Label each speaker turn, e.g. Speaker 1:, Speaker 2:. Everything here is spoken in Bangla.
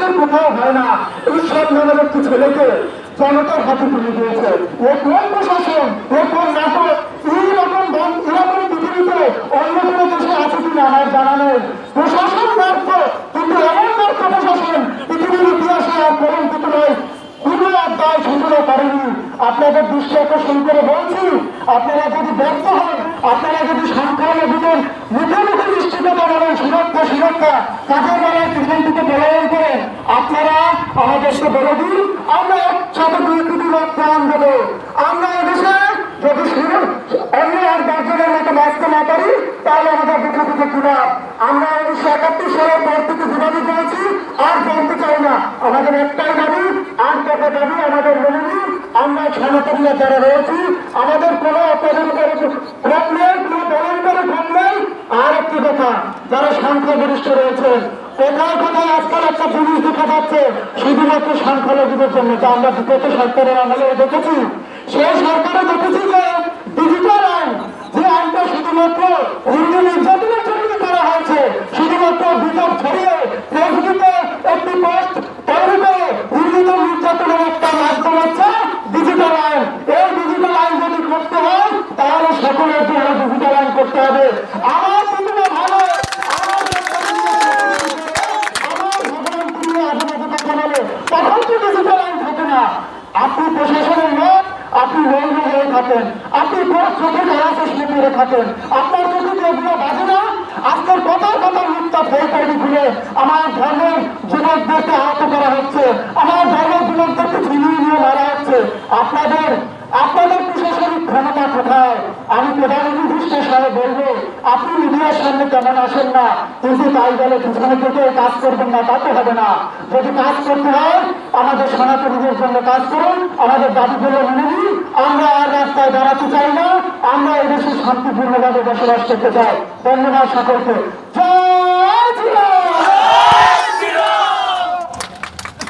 Speaker 1: দেশের কোথাও হয় না। ঈশ্বর নামের একটি ছেলেকে জনতার হাতে তুলে দিয়েছে। ও কোন প্রশাসন, ও কোন নাটক, এরকম পৃথিবীতে অন্য কোনো দেশে আছে কিনা আমার জানা নেই। প্রশাসন ব্যর্থ, কিন্তু এমন ব্যর্থ প্রশাসন পৃথিবীর ইতিহাসে আর কলঙ্কিত নয়, কোনো অধ্যায় সূচনা করেনি। আপনাদের দৃষ্টি আকর্ষণ করে বলছি, আপনারা যদি ব্যর্থ হন, আপনারা যদি সংখ্যালঘুদের মুখে মুখে নিশ্চিততা বলেন সুরক্ষা সুরক্ষা, কাজের বেলায় পিছন থেকে পলায়ন করেন, আপনারা আমাদেরকে বলে দিন, আমরা একসাথে 2 কোটি লোক প্রাণ দেবো। আমরা এদেশে যদি অন্য আর 10 জনের মতো বাঁচতে না পারি, তাহলে আমাদের দুঃখে দুঃখে কিনা। আমরা 1971 সালের পর থেকে বিবাদী করেছি, আর জানতে চাই না। আমাদের একটাই দাবি, আর কথা দাবি আমাদের মেনে নিন। আমরা সনাতনীরা যারা রয়েছি, আমাদের কোনো অপরাধের ক্ষোভ নেই, কোনো দলের ক্ষোভ নেই। আর একটি কথা, যারা সংখ্যাগরিষ্ঠ রয়েছেন, কোথায় কোথায় আজকাল একটা জিনিস দেখা যাচ্ছে শুধুমাত্র সংখ্যালঘুদের জন্য, যা আমরা বিগত সরকারের আমলে দেখেছি। সেই সরকারে দেখেছি যে ডিজিটাল আইন, যে আইনটা শুধুমাত্র হিন্দু নির্যাতনের জন্য করা হয়েছে, শুধুমাত্র বিজব ছড়িয়ে ফেসবুকে একটি পোস্ট তৈরি করে হিন্দুদের নির্যাতনের একটা মাধ্যম হচ্ছে ডিজিটাল আইন। এই ডিজিটাল আইন যদি করতে হয়, তাহলে সকলের জন্য ডিজিটাল আইন করতে হবে। আমার প্রতিভা ভালো, তখন তো ডিজিটাল আইন থাকে না। আপনি প্রশাসনের লোক, আপনি রোল হয়ে থাকেন, আপনি চোখে যারা চেষ্টা করে থাকেন, আপনার চোখে যেগুলো বাজে না, আজকের কথার কথা মিথ্যা ফের তৈরি করে আমার ধর্মের যুবকদেরকে আহত করা হচ্ছে, আমার ধর্মের যুবকদেরকে ছিনিয়ে নিয়ে মারা হচ্ছে। আপনাদের প্রশাসনিক ক্ষমতা কোথায়? আমি প্রধানমন্ত্রী সাহেব বলবো, আপনি মিডিয়ার সামনে কেমন আসেন না, কিন্তু তাই বলে পিছনে থেকে কাজ করবেন না, তা তো হবে না। যদি কাজ করতে হয়, আমাদের সনাতনীদের জন্য কাজ করুন, আমাদের দাবিগুলো মেনে নিন। আমরা আর রাস্তায় দাঁড়াতে চাই না, আমরা এদেশে শান্তিপূর্ণভাবে বসবাস করতে চাই। ধন্যবাদ সকলকে।